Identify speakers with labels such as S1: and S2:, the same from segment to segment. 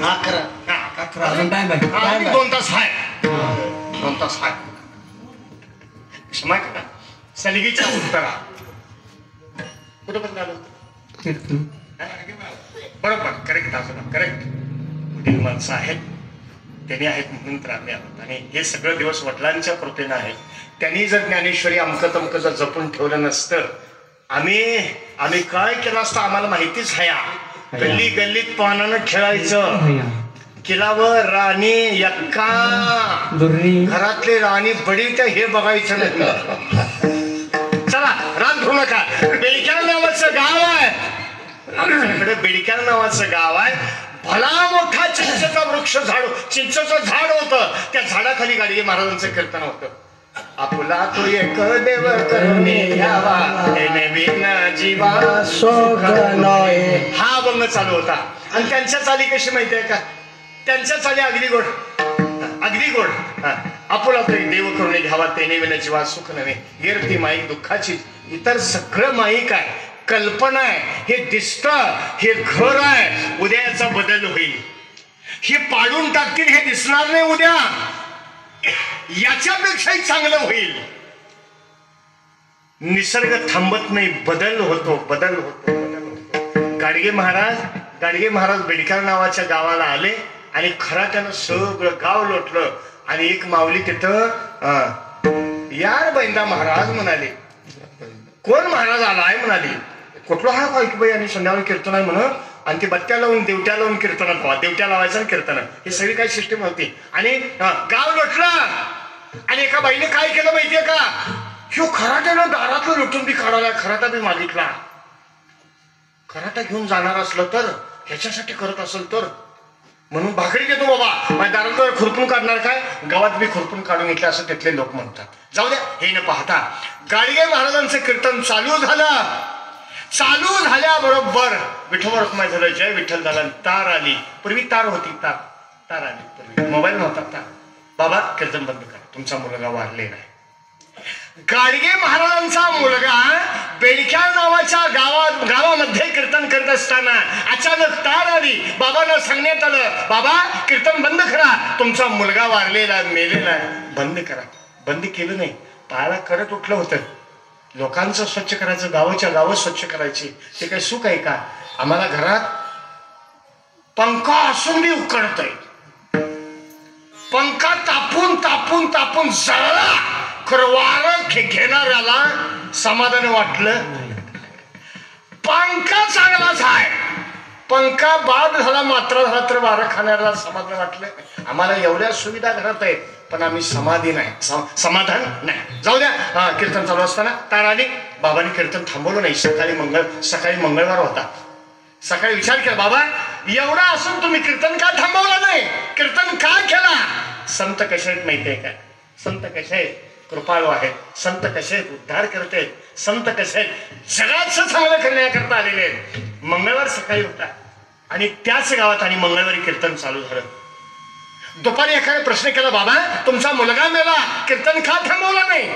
S1: 11 अजून टाइम आहे
S2: 2 तास आहे 2 तास आहे क्षमा करा सलगीच्या उत्तरा कुठं पण झालं बरोबर करेक्ट असं करेक्ट वडील माणसं आहेत त्यांनी आहेत म्हणून तर आम्ही आहोत आणि हे सगळं दिवस वडिलांच्या कृपेनं आहे त्यांनी जर ज्ञानेश्वरी अमकं तमकं जर जपून ठेवलं नसतं आम्ही काय केलं असतं आम्हाला माहितीच आहे गल्ली गल्लीत पानानं खेळायचं किल्लावर राणी यक्का घरातले राणी बडी त्या हे बघायचं नाही चला रान धरू नका बेडक्या नावाचं गाव आहे आमच्याकडे बेडक्या नावाचं गाव आहे भला मोठा चिंचेचा वृक्ष चिंचेचं झाड होतं त्या झाडाखाली गाडगे महाराजांचं कीर्तन होतं आपुला तो एक देव करुणे घ्यावा नवीन जीवा सोग नये हा अभंग चालू होता आणि त्यांच्या चाली कशी माहिती आहे का त्यांच्या चाली अगदी गोड आपुला तो एक देव करुणे घ्यावा ते नवीन जीवा सुख नव्हे गिरती माईक दुःखाची इतर सगळं माईक आहे कल्पना आहे हे दिसतं हे घर आहे उद्या याचा बदल होईल हे पाडून टाकतील हे दिसणार नाही उद्या याच्यापेक्षाही चांगलं होईल निसर्ग थांबत नाही बदल होतो गाडगे महाराज बेडकर नावाच्या गावाला आले आणि खराट्यानं सगळं गाव लोटलं आणि एक माऊली तिथं यार बैंदा महाराज म्हणाले कोण महाराज आलाय म्हणाली कुठला हा काय बाई आणि संध्याकाळी कीर्तन आहे म्हणून आणि ते बत्त्या लावून देवट्या लावून कीर्तनात व्हा देवट्या लावायचं आणि कीर्तन ही सगळी काय सिस्टीम होती आणि गाव लोटला आणि एका बाईने काय केलं माहितीये का ह्यो खराट्यानं दारातलं लुटून बी काढायला खराटा बी मागितला खराटा घेऊन जाणार असलं तर ह्याच्यासाठी करत असेल तर म्हणून भाकरी देतो बाबा माझ्या दारात खुरपून काढणार काय गावात बी खुरपून काढून घेतलं असं तिथले लोक म्हणतात जाऊ द्या हे न पाहता गाडगे महाराजांचं कीर्तन चालू झाल्याबरोबर विठोबा रखुमाई झालं जय विठ्ठल झाला तार आली पूर्वी तार होती तार आली पूर्वी मोबाईल नव्हता तार बाबा कीर्तन बंद करा तुमचा मुलगा वारलेला आहे गाडगे महाराजांचा मुलगा बेडक्या नावाच्या गावामध्ये कीर्तन करत असताना अचानक तार आली बाबांना सांगण्यात आलं बाबा कीर्तन बंद करा तुमचा मुलगा वारलेला मेलेला आहे बंद करा बंद केलं नाही पायाला करत उठलं होतं लोकांचं स्वच्छ करायचं गावाच्या गावं स्वच्छ करायची ते काही सुख आहे का आम्हाला घरात पंखा असून बी उकडतय पंखा तापून जळला खरं वारं घेणाऱ्याला समाधान वाटलं पंखा चांगलाच आहे पंखा बाद झाला मात्र झाला तर वारं खाणाऱ्याला समाधान वाटलं आम्हाला एवढ्या सुविधा घरात आहेत पण आम्ही समाधान नाही जाऊ द्या कीर्तन चालू असताना तार आली बाबांनी कीर्तन थांबवलं नाही सकाळी मंगळवार होता सकाळी विचार केला बाबा एवढा असून तुम्ही कीर्तन का थांबवलं नाही कीर्तन का केला संत कसे आहेत माहितीये का संत कसे आहेत कृपाळू आहेत संत कसे आहेत उद्धार करत आहेत संत कसे आहेत जगाचं चांगलं करण्याकरता आलेले आहेत मंगळवार सकाळी होता आणि त्याच गावात आणि मंगळवारी कीर्तन चालू झालं दुपारी एखादा प्रश्न केला बाबा तुमचा मुलगा मेला कीर्तन का थांबवलं नाही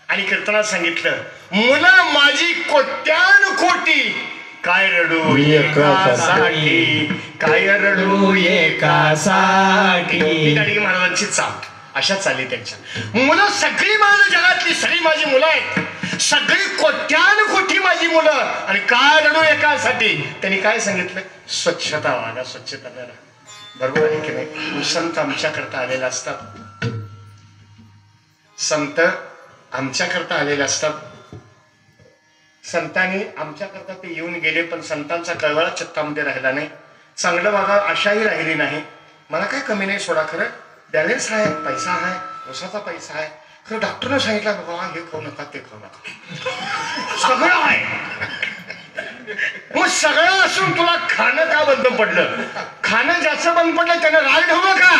S2: आणि कीर्तनात सांगितलं मुलं माझी कोट्यान कोटी काय रडू एकासाठी गाडगे महाराजांची चाल अशा चालली त्यांच्या मुलं सगळी माझ्या जगातली सगळी माझी मुलं आहेत सगळी कोट्यान कोटी माझी मुलं आणि काय रडू एकासाठी त्यांनी काय सांगितलं स्वच्छता वागा स्वच्छता राहा बरोबर आहे की नाही संत आमच्याकरता आलेले असतात संत आमच्याकरता आलेले असतात संतांनी आमच्याकरता ते येऊन गेले पण संतांचा कळवळा चित्तामध्ये राहिला नाही चांगलं वागा आशाही राहिली नाही मला काय कमी नाही सोडा खरं बॅलन्स आहे पैसा आहे उसाचा पैसा आहे खरं डॉक्टरने सांगितलं बाबा हे खाऊ नका ते खाऊ नका सगळं आहे मग सगळं असून तुला खाणं का बंद पडलं खाणं ज्याचं बंद पडलं त्यानं राग धरू नका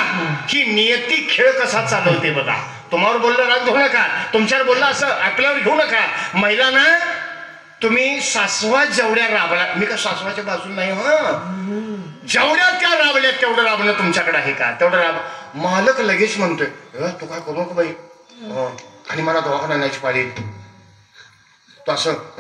S2: ही नियती खेळ कसा चालवते बघा तुम्हावर बोललं राग धरू नका तुमच्यावर बोललं असं आपल्यावर घेऊ नका महिलांना तुम्ही सासवा जेवढ्या राबला मी का सासवाच्या बाजून नाही जेवढ्या त्या राबल्या तेवढं राबणं तुमच्याकडे आहे का तेवढं राब मालक लगेच म्हणतोय तू काय करू नको बाई आणि मला दवाखाना आणायची पाळी तो असं